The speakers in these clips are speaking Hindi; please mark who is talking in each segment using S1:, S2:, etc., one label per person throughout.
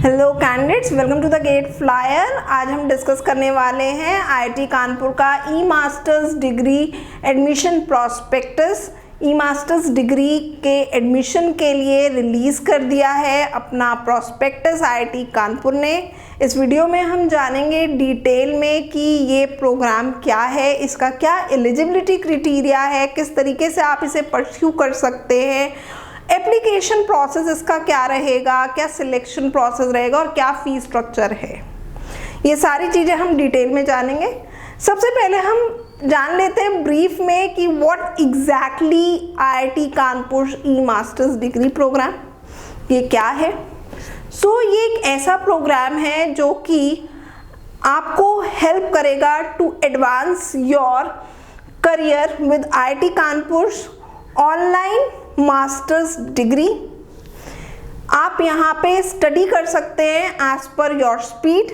S1: Hello candidates, welcome to the GATE flyer. आज हम डिस्कस करने वाले हैं आईआईटी कानपुर का E masters degree admission prospectus. E masters degree के एडमिशन के लिए रिलीज कर दिया है अपना प्रॉस्पेक्टस आईआईटी कानपुर ने। इस वीडियो में हम जानेंगे डिटेल में कि ये प्रोग्राम क्या है, इसका क्या एलिजिबिलिटी क्राइटेरिया है, किस तरीके से आप इसे परस्यू कर सकते हैं, एप्लीकेशन प्रोसेस इसका क्या रहेगा, क्या सिलेक्शन प्रोसेस रहेगा और क्या फीस स्ट्रक्चर है। ये सारी चीज़ें हम डिटेल में जानेंगे। सबसे पहले हम जान लेते हैं ब्रीफ में कि what exactly IIT Kanpur E masters degree program ये क्या है। ये एक ऐसा प्रोग्राम है जो कि आपको हेल्प करेगा to advance your career with IIT Kanpur online masters degree. आप यहाँ पे स्टडी कर सकते हैं एज पर योर स्पीड।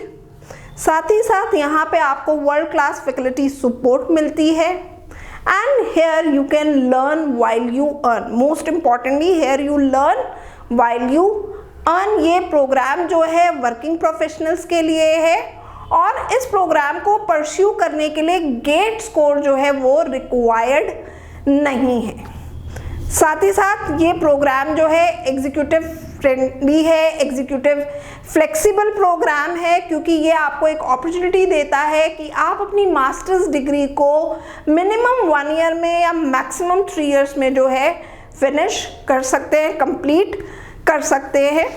S1: साथ ही साथ यहाँ पे आपको वर्ल्ड क्लास फैकल्टी सपोर्ट मिलती है and here you can learn while you earn. Most importantly here you learn while you earn. ये प्रोग्राम जो है वर्किंग प्रोफेशनल्स के लिए है और इस प्रोग्राम को परस्यू करने के लिए गेट स्कोर जो है वो रिक्वायर्ड नहीं है। साथ ही साथ ये प्रोग्राम जो है एग्जीक्यूटिव फ्रेंडली है, एग्जीक्यूटिव फ्लेक्सिबल प्रोग्राम है, क्योंकि ये आपको एक अपॉर्चुनिटी देता है कि आप अपनी मास्टर्स डिग्री को मिनिमम 1 ईयर में या मैक्सिमम 3 इयर्स में जो है फिनिश कर सकते हैं, कंप्लीट कर सकते हैं।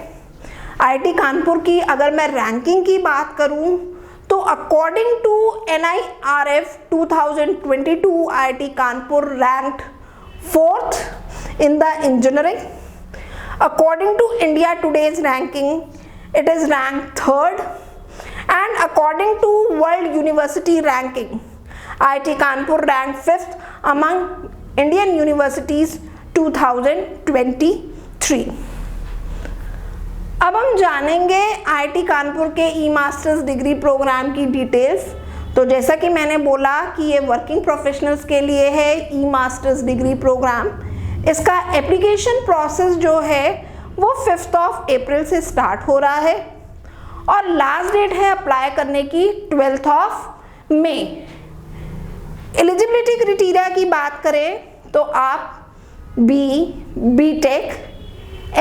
S1: आईआईटी कानपुर की अगर मैं रैंकिंग की बात करूं तो according to NIRF 2022 IIT Kanpur ranked 4th in the engineering. According to India Today's ranking, it is ranked 3rd, and according to World University ranking, IIT Kanpur ranked 5th among Indian universities 2023. अब हम जानेंगे आईआईटी कानपुर के ई मास्टर्स डिग्री प्रोग्राम की डिटेल्स। तो जैसा कि मैंने बोला कि ये वर्किंग प्रोफेशनल्स के लिए है ई मास्टर्स डिग्री प्रोग्राम। इसका एप्लीकेशन प्रोसेस जो है वो 5th अप्रैल से स्टार्ट हो रहा है और लास्ट डेट है अप्लाई करने की 12th मई। एलिजिबिलिटी क्राइटेरिया की बात करें तो आप BTech,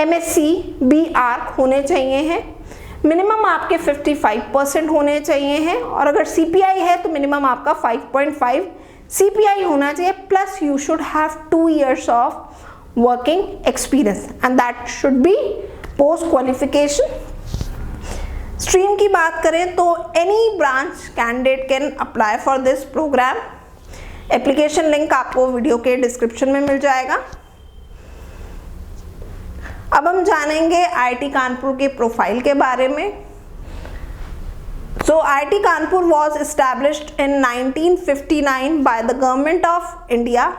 S1: MSc, BArch होने चाहिए हैं। मिनिमम आपके 55% होने चाहिए हैं और अगर CPI है तो मिनिमम आपका 5.5 CPI होना चाहिए, plus you should have 2 years of working experience and that should be post qualification. Stream की बात करें तो any branch candidate can apply for this program. Application link आपको वीडियो के डिस्क्रिप्शन में मिल जाएगा। अब हम जानेंगे आईआईटी कानपुर के प्रोफाइल के बारे में। IIT Kanpur was established in 1959 by the government of India.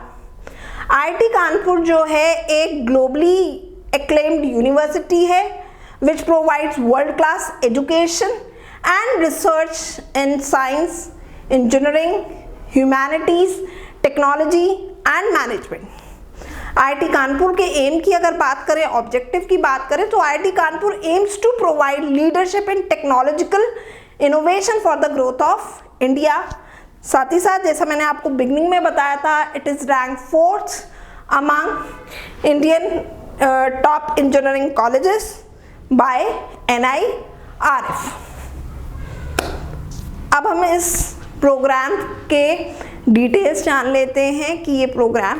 S1: IIT Kanpur जो है एक globally acclaimed university है which provides world class education and research in science, engineering, humanities, technology and management. IIT Kanpur के एम की अगर बात करें, ऑब्जेक्टिव की बात करें तो IIT Kanpur aims to provide leadership in technological innovation for the growth of India. साथ ही साथ जैसा मैंने आपको बिगनिंग में बताया था, it is rank 4th among Indian top engineering colleges by NIRF। अब हम इस प्रोग्राम के डिटेल्स जान लेते हैं कि ये प्रोग्राम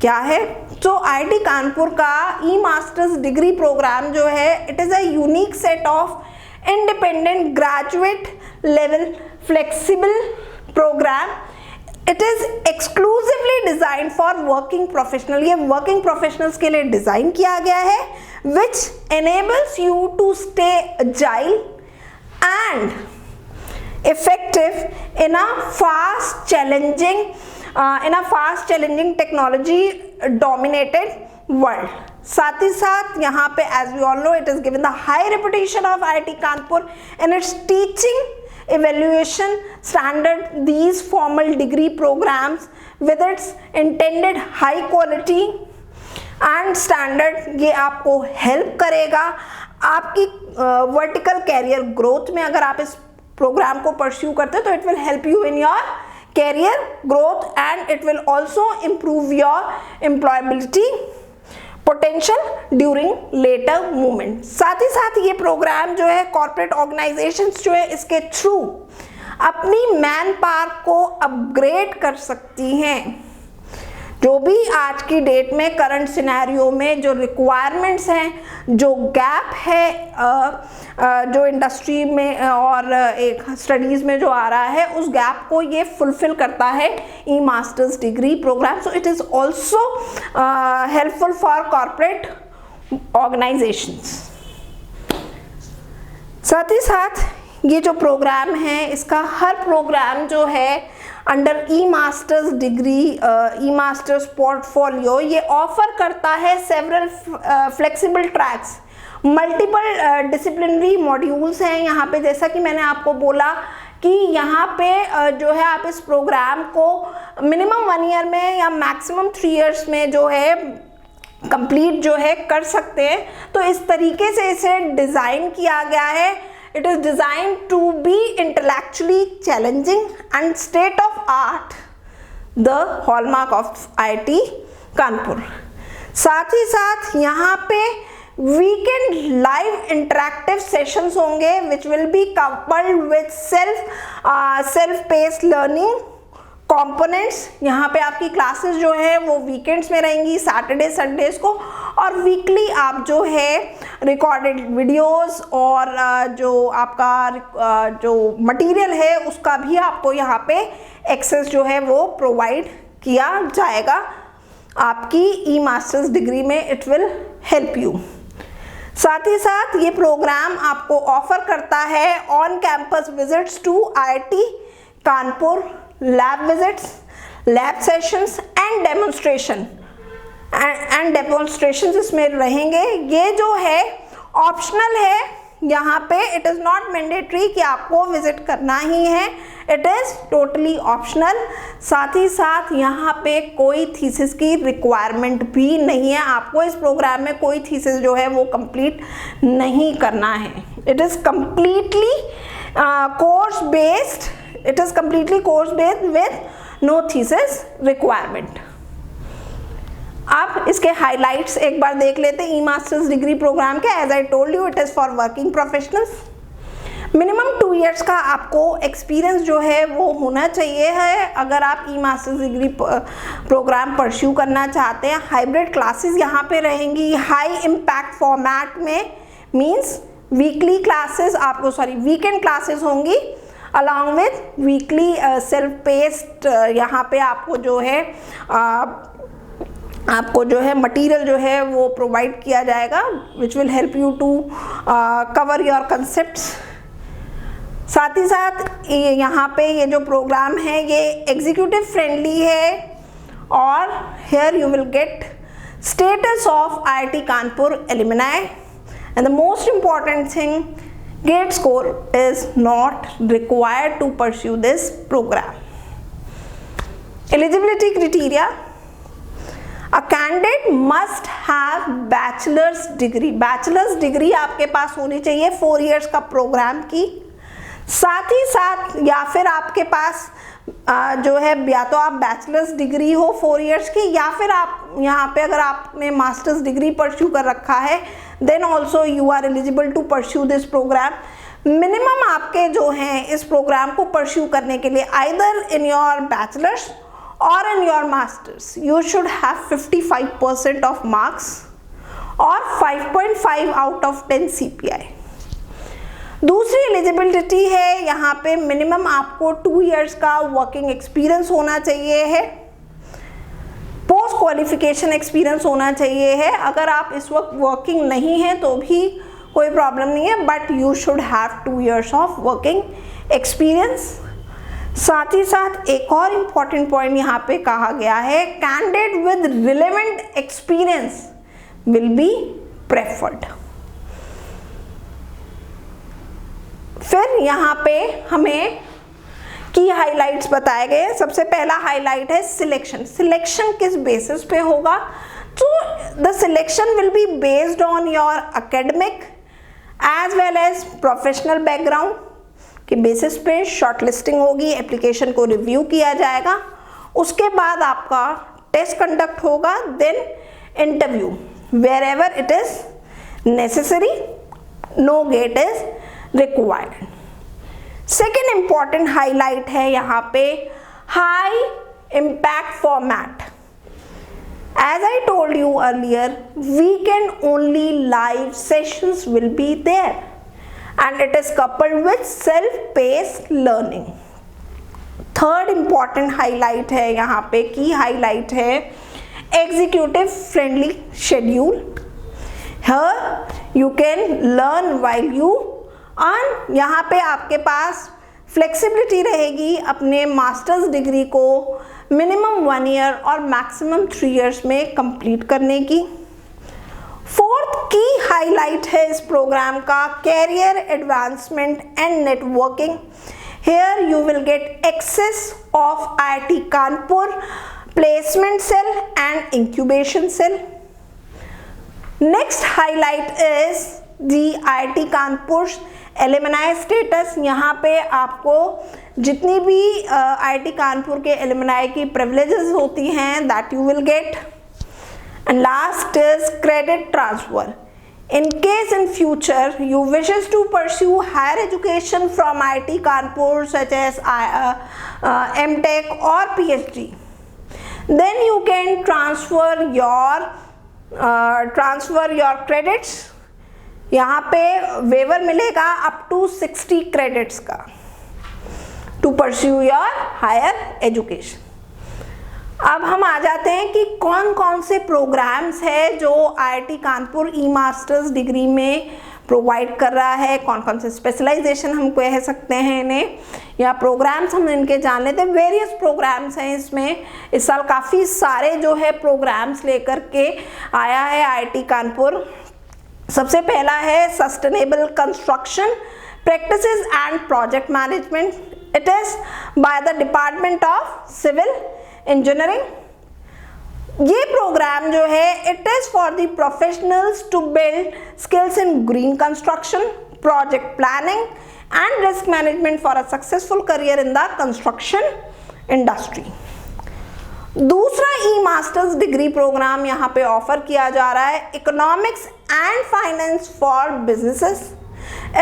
S1: क्या है। आईआईटी कानपुर का ई मास्टर्स डिग्री प्रोग्राम जो है it is a unique set of independent graduate level flexible program. It is exclusively design for working professional. ये वर्किंग प्रोफेशनल्स के लिए डिज़ाइन किया गया है which enables you to stay agile and effective in a fast challenging technology dominated world. साथ ही साथ यहाँ पे as we all know it is given the high reputation of IIT Kanpur in its teaching evaluation standard. These formal degree programs with its intended high quality and standard ये आपको help करेगा आपकी वर्टिकल कैरियर ग्रोथ में अगर आप इस प्रोग्राम को परस्यू करते हो तो it will help you in your career growth and it will also improve your employability potential during later movement. साथ ही साथ ये प्रोग्राम जो है कॉर्पोरेट ऑर्गेनाइजेशंस जो है इसके थ्रू अपनी मैन पावर को अपग्रेड कर सकती हैं। जो भी आज की डेट में करंट सिनेरियो में जो रिक्वायरमेंट्स हैं, जो गैप है जो इंडस्ट्री में और एक स्टडीज़ में जो आ रहा है, उस गैप को ये फुलफिल करता है E masters degree programme. So it is also helpful for corporate organisations. साथ ही साथ ये जो प्रोग्राम है इसका हर प्रोग्राम जो है अंडर ई मास्टर्स डिग्री ई मास्टर्स पोर्टफोलियो ये ऑफर करता है several flexible tracks, multiple disciplinary modules हैं यहाँ पे। जैसा कि मैंने आपको बोला कि यहाँ पे जो है आप इस प्रोग्राम को मिनिमम 1 ईयर में या मैक्सिमम 3 इयर्स में जो है कंप्लीट जो है कर सकते हैं। तो इस तरीके से इसे डिज़ाइन किया गया है। It is designed to be intellectually challenging and state of art, the hallmark of IIT Kanpur. साथ ही साथ यहाँ पे वीकेंड लाइव इंटरैक्टिव सेशंस होंगे which will be coupled with self paced learning components. यहाँ पे आपकी क्लासेस जो है वो वीकेंड्स में रहेंगी, सैटरडे संडेज को, और वीकली आप जो है रिकॉर्डेड वीडियोस और जो आपका जो मटेरियल है उसका भी आपको यहाँ पे एक्सेस जो है वो प्रोवाइड किया जाएगा आपकी ई मास्टर्स डिग्री में। It will help you. साथ ही साथ ये प्रोग्राम आपको ऑफर करता है on campus visits to IIT Kanpur, lab visits, lab sessions and demonstrations इसमें रहेंगे। ये जो है ऑप्शनल है यहाँ पे, इट इज़ नॉट मैंडेटरी कि आपको विजिट करना ही है, इट इज़ टोटली ऑप्शनल। साथ ही साथ यहाँ पे कोई थीसिस की रिक्वायरमेंट भी नहीं है, आपको इस प्रोग्राम में कोई थीसिस जो है वो कंप्लीट नहीं करना है। It is completely course based, it is completely course based with no thesis requirement। आप इसके हाइलाइट्स एक बार देख लेते हैं ई मास्टर्स डिग्री प्रोग्राम के। As I told you it is for working professionals. Minimum 2 years का आपको एक्सपीरियंस जो है वो होना चाहिए है अगर आप ई मास्टर्स डिग्री प्रोग्राम परस्यू करना चाहते हैं। हाइब्रिड क्लासेस यहाँ पे रहेंगी हाई इम्पैक्ट फॉर्मेट में, मीन्स वीकली क्लासेस आपको वीकेंड क्लासेस होंगी along with weekly self paced. यहाँ पे आपको जो है मटेरियल जो है वो प्रोवाइड किया जाएगा which will help you to cover your concepts. साथ ही साथ यहाँ पे ये जो प्रोग्राम है ये एग्जीक्यूटिव फ्रेंडली है और here you will get status of IIT Kanpur alumni and the most important thing, GATE score is not required to pursue this program. Eligibility criteria: a candidate must have bachelor's degree। Bachelors degree आपके पास होनी चाहिए 4 इयर्स का प्रोग्राम की। साथ ही साथ या फिर आपके पास जो है या तो आप बैचलर्स डिग्री हो 4 इयर्स की, या फिर आप यहाँ पे अगर आपने मास्टर्स डिग्री परस्यू कर रखा है then also you are eligible to pursue this program. Minimum आपके जो हैं इस प्रोग्राम को परस्यू करने के लिए आइदर इन योर बैचलर्स और in your masters you should have 55% of marks और 5.5 आउट ऑफ 10 CPI। दूसरी एलिजिबिलिटी है यहाँ पे मिनिमम आपको 2 इयर्स का वर्किंग एक्सपीरियंस होना चाहिए है, पोस्ट क्वालिफिकेशन एक्सपीरियंस होना चाहिए है। अगर आप इस वक्त वर्किंग नहीं है तो भी कोई प्रॉब्लम नहीं है, but you should have 2 years of working experience. साथ ही साथ एक और इम्पॉर्टेंट पॉइंट यहाँ पे कहा गया है, candidate with relevant experience will be preferred. फिर यहाँ पे हमें की हाइलाइट्स बताए गए हैं। सबसे पहला हाईलाइट है सिलेक्शन। सिलेक्शन किस बेसिस पे होगा? तो the selection will be based on your academic, as well as professional background के बेसिस पे शॉर्टलिस्टिंग होगी, एप्लीकेशन को रिव्यू किया जाएगा, उसके बाद आपका टेस्ट कंडक्ट होगा, then interview wherever it is necessary, no GATE is required. Second important highlight है यहाँ पे high impact format. As I told you earlier, weekend only live sessions will be there and it is coupled with self-paced learning. Third important highlight है यहाँ पे, की highlight है executive friendly schedule. Here you can learn while you earn. यहाँ पे आपके पास फ्लेक्सिबिलिटी रहेगी अपने मास्टर्स डिग्री को मिनिमम 1 ईयर और मैक्सिमम 3 इयर्स में कंप्लीट करने की। फोर्थ की हाईलाइट है इस प्रोग्राम का career advancement and networking. Here you will get access of IIT Kanpur placement cell and incubation cell. Next highlight is the IIT Kanpur alumni status. यहाँ पे आपको जितनी भी IIT कानपुर के एलिमनाई की प्रिविलेजेस होती हैं that you will gate. And last is credit transfer. In case in future you wishes to pursue higher education from IIT Kanpur such as MTech or PhD, then you can transfer your credits. यहाँ पे वेवर मिलेगा अप टू 60 क्रेडिट्स का to pursue your higher education. अब हम आ जाते हैं कि कौन कौन से प्रोग्राम्स है जो IIT Kanpur E masters degree में प्रोवाइड कर रहा है, कौन कौन से स्पेशलाइजेशन हम कह सकते हैं इन्हें, या प्रोग्राम्स हम इनके जान लेते हैं। वेरियस प्रोग्राम्स हैं इसमें, इस साल काफ़ी सारे जो है प्रोग्राम्स लेकर के आया है IIT कानपुर। सबसे पहला है sustainable construction practices and project management. It is by the department of civil engineering. ये प्रोग्राम जो है it is for the professionals to build skills in green construction, project planning and risk management for a successful career in the construction industry. दूसरा ई मास्टर्स डिग्री प्रोग्राम यहाँ पे ऑफर किया जा रहा है economics and finance for businesses.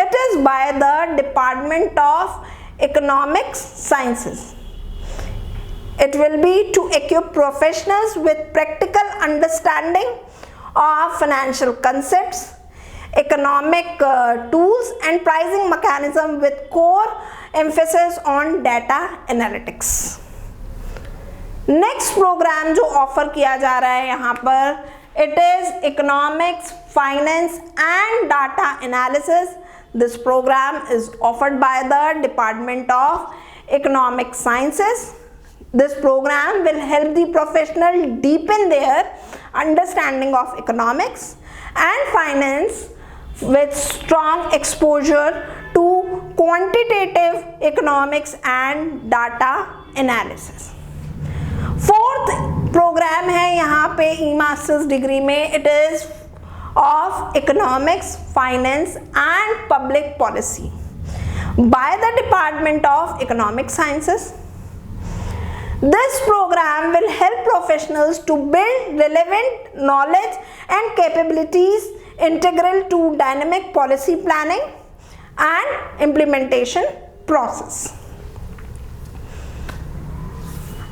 S1: It is by the department of economics sciences. It will be to equip professionals with practical understanding of financial concepts, economic tools and pricing mechanism with core emphasis on data analytics. Next program जो offer किया जा रहा है यहाँ पर it is economics, finance and data analysis. This program is offered by the Department of Economic Sciences. This program will help the professional deepen their understanding of economics and finance with strong exposure to quantitative economics and data analysis. Fourth program है यहाँ पे ई मास्टर्स डिग्री में, it is of economics, finance and public policy by the Department of Economic Sciences. This program will help professionals to build relevant knowledge and capabilities integral to dynamic policy planning and implementation process.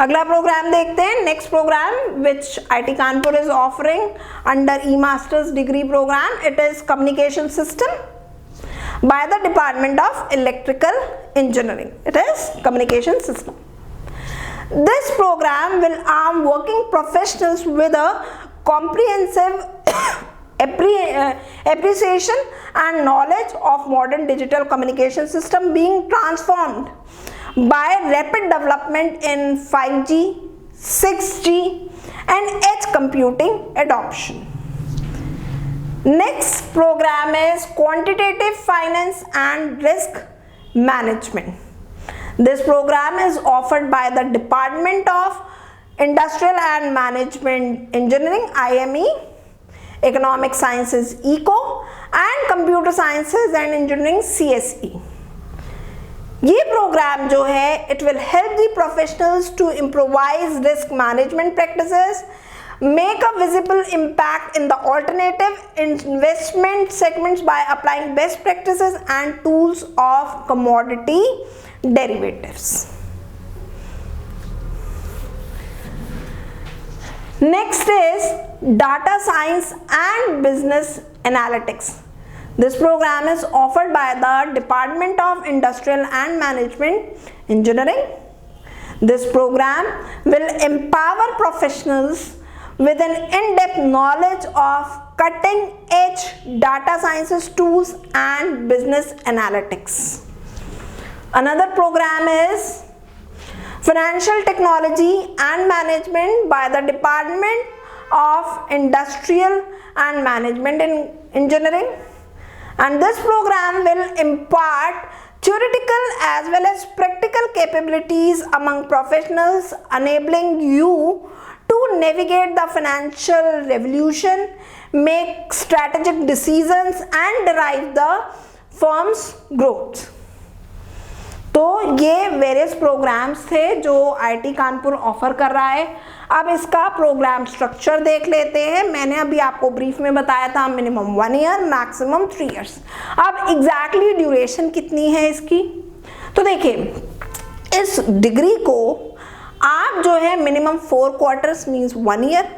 S1: अगला प्रोग्राम देखते हैं। Next programme which IIT Kanpur is offering under e-masters degree program, it is communication system by the Department of Electrical Engineering. It is communication system. This program will arm working professionals with a comprehensive appreciation and knowledge of modern digital communication system being transformed by rapid development in 5G, 6G and edge computing adoption. Next program is quantitative finance and risk management. This program is offered by the Department of Industrial and Management Engineering, IME, Economic Sciences ECO and computer sciences and engineering CSE। ये प्रोग्राम जो है it will help the professionals to improvise risk management practices, make a visible impact in the alternative investment segments by applying best practices and tools of commodity derivatives. Next is data science and business analytics. This program is offered by the Department of Industrial and Management Engineering. This program will empower professionals with an in-depth knowledge of cutting-edge data sciences tools and business analytics. Another program is Financial Technology and Management by the Department of Industrial and Management Engineering, and this program will impart theoretical as well as practical capabilities among professionals, enabling you to navigate the financial revolution, make strategic decisions and derive the firm's growth. तो ये वेरियस प्रोग्राम्स थे जो आईटी कानपुर ऑफर कर रहा है। अब इसका प्रोग्राम स्ट्रक्चर देख लेते हैं। मैंने अभी आपको ब्रीफ में बताया था मिनिमम 1 ईयर, मैक्सिमम 3 इयर्स। अब एग्जैक्टली ड्यूरेशन कितनी है इसकी, तो देखिए इस डिग्री को आप जो है मिनिमम 4 क्वार्टर्स मीन्स 1 ईयर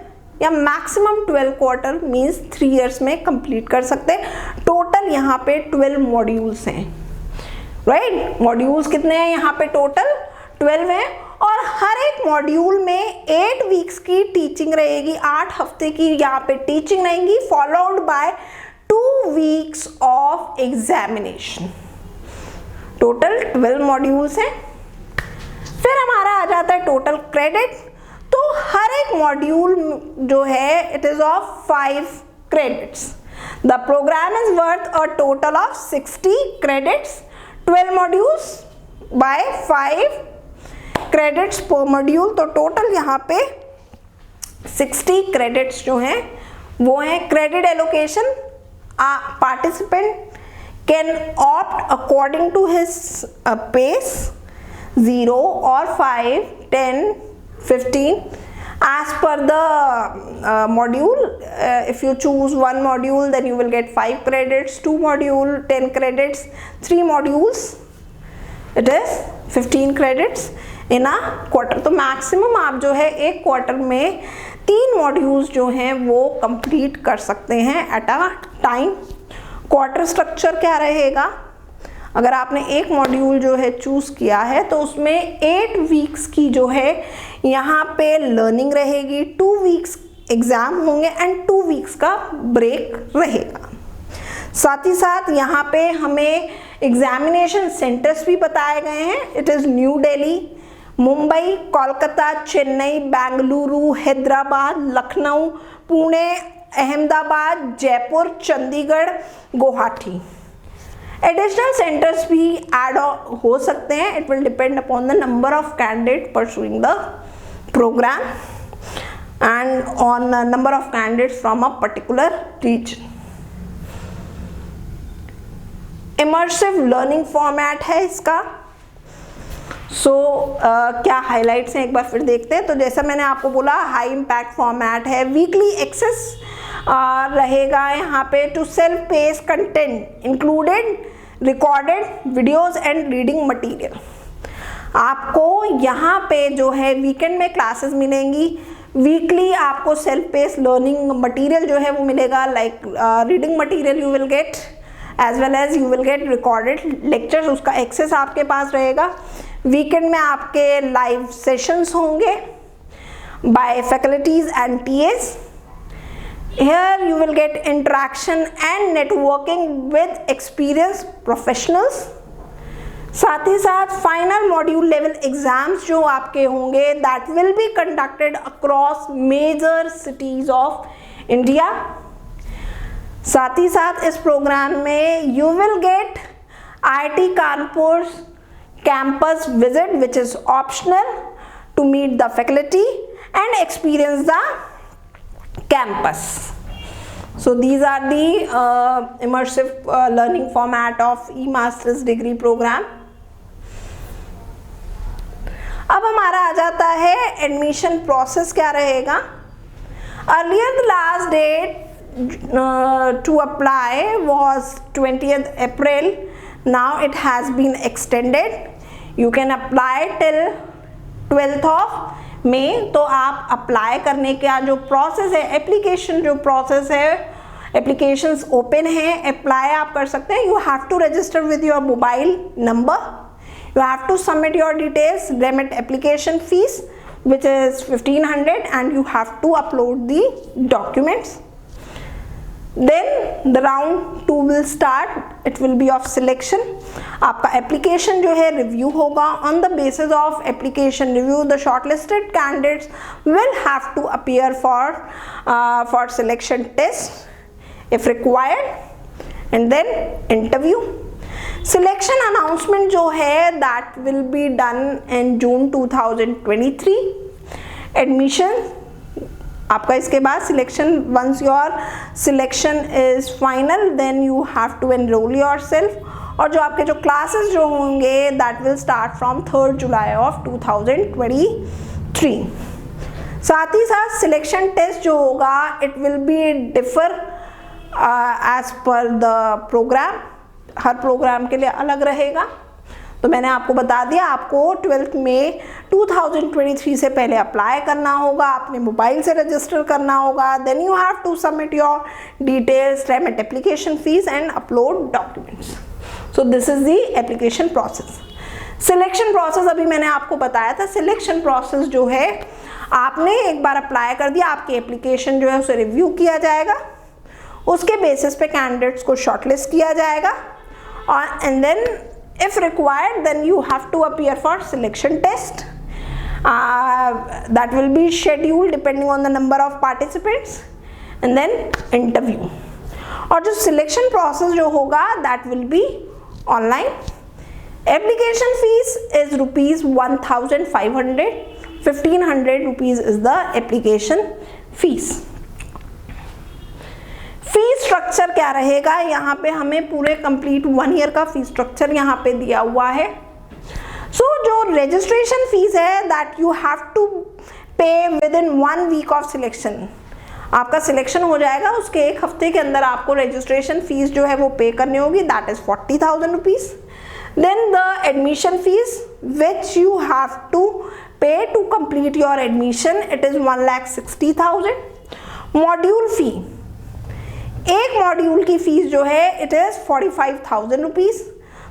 S1: या मैक्सिमम 12 क्वार्टर मीन्स 3 इयर्स में कंप्लीट कर सकते हैं। टोटल यहाँ पे 12 मॉड्यूल्स हैं, राइट। मॉड्यूल्स कितने हैं यहाँ पे, टोटल 12 हैं, और हर एक मॉड्यूल में 8 वीक्स की टीचिंग रहेगी, 8 हफ्ते की यहाँ पे टीचिंग रहेगी, followed by 2 weeks of examination. Total 12 modules हैं। फिर हमारा आ जाता है टोटल क्रेडिट। तो हर एक मॉड्यूल जो है it is of 5 credits. The programme is worth a total of 60 credits. 12 modules by 5 credits per module, तो टोटल यहाँ पे 60 क्रेडिट्स जो हैं वो हैं। Credit allocation participant can opt according to his pace, 0 or 5, 10, 15 as per the module. If you choose 1 module then you will get 5 credits, 2 module 10 credits, 3 modules it is 15 credits in a quarter। तो मैक्सिमम आप जो है एक क्वार्टर में 3 मॉड्यूल्स जो हैं वो कंप्लीट कर सकते हैं at a time. Quarter structure क्या रहेगा, अगर आपने एक मॉड्यूल जो है चूज किया है तो उसमें 8 वीक्स की जो है यहाँ पे लर्निंग रहेगी, 2 वीक्स एग्जाम होंगे एंड 2 वीक्स का ब्रेक रहेगा। साथ ही साथ यहाँ पे हमें एग्जामिनेशन सेंटर्स भी बताए गए हैं। It is New Delhi, Mumbai, Kolkata, Chennai, Bengaluru, Hyderabad, Lucknow, Pune, Ahmedabad, Jaipur, Chandigarh, Guwahati. Additional centres भी ऐड हो सकते हैं। It will depend upon the number of candidate pursuing the programme and on number of candidates from a particular region. Immersive learning format है इसका। क्या हाइलाइट्स हैं एक बार फिर देखते हैं। तो जैसा मैंने आपको बोला हाई इम्पैक्ट फॉर्मेट है, वीकली एक्सेस रहेगा यहाँ पे to self pace content included recorded videos and reading material. आपको यहाँ पे जो है वीकेंड में क्लासेस मिलेंगी, वीकली आपको सेल्फ पेस लर्निंग मटेरियल जो है वो मिलेगा, like reading material you will get as well as you will get recorded lectures, उसका एक्सेस आपके पास रहेगा। वीकेंड में आपके लाइव सेशंस होंगे by faculties and TAs. Here you will get interaction and networking with experienced professionals। साथ ही साथ फाइनल मॉड्यूल लेवल एग्जाम्स जो आपके होंगे that will be conducted across major cities of India। साथ ही साथ इस प्रोग्राम में you will get IIT Kanpur campus visit which is optional to meet the faculty and experience the campus. So these are the immersive learning format of e-masters degree program. अब हमारा आ जाता है एडमिशन प्रोसेस क्या रहेगा. Earlier the last date to apply was 20th April. Now it has been extended. You can apply till 12th of May. तो आप अप्लाई करने का जो प्रोसेस है, एप्लीकेशन जो प्रोसेस है, एप्लीकेशंस ओपन है, अप्लाई आप कर सकते हैं. You have to register with your mobile number. You have to submit your details, remit application fees which is 1500, and you have to upload the documents. Then the round 2 will start. It will be of selection. आपका application जो है review होगा. On the basis of application review, the shortlisted candidates will have to appear for selection test if required, and then interview. Selection announcement जो है that will be done in June 2023. Admission आपका इसके बाद selection, once your selection is final, then you have to enroll yourself. और जो आपके जो classes जो होंगे that will start from 3rd July of 2023. साथ ही साथ selection test जो होगा it will be differ as per the program. हर प्रोग्राम के लिए अलग रहेगा. तो मैंने आपको बता दिया, आपको 12 मई 2023 से पहले अप्लाई करना होगा, अपने मोबाइल से रजिस्टर करना होगा. Then you have to submit your details, remit application fees and upload documents. So this is the application process. Selection process अभी मैंने आपको बताया था. सिलेक्शन प्रोसेस जो है, आपने एक बार अप्लाई कर दिया, आपकी एप्लीकेशन जो है उसे रिव्यू किया जाएगा, उसके बेसिस पे कैंडिडेट्स को शॉर्टलिस्ट किया जाएगा. And then if required, then you have to appear for selection test. That will be scheduled depending on the number of participants, and then interview. और जो selection process जो होगा that will be online. Application fees is rupees 1,500. 1,500 rupees is the application fees. Fee structure क्या रहेगा, यहाँ पे हमें पूरे कंप्लीट 1 ईयर का फी स्ट्रक्चर यहाँ पे दिया हुआ है. सो जो रजिस्ट्रेशन फीस है that you have to pay within 1 week of selection. आपका सिलेक्शन हो जाएगा, उसके 1 हफ्ते के अंदर आपको रजिस्ट्रेशन फीस जो है वो पे करनी होगी, that is 40,000 rupees. Then the admission fees which you have to pay to complete your admission, it is 1,60,000. Module fee, एक मॉड्यूल की फीस जो है इट इज 45,000 रुपीज.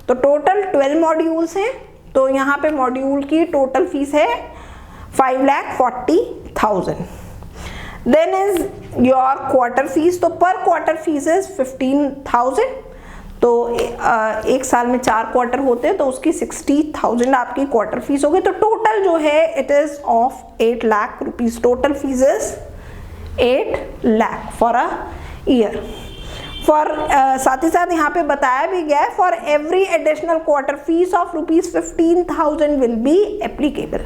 S1: तो टोटल 12 मॉड्यूल्स हैं, तो यहाँ पे मॉड्यूल की टोटल फीस है 5,40,000. Then is your quarter fees. तो पर क्वार्टर फीस इज 15,000. तो एक साल में 4 क्वार्टर होते हैं, तो उसकी 60,000 आपकी क्वार्टर फीस होगी. तो टोटल जो है it is of 8 lakh rupees. Total fees is 8 lakh for a year. For साथ ही साथ यहाँ पे बताया भी गया है, for every additional quarter fees of rupees 15,000 will be applicable.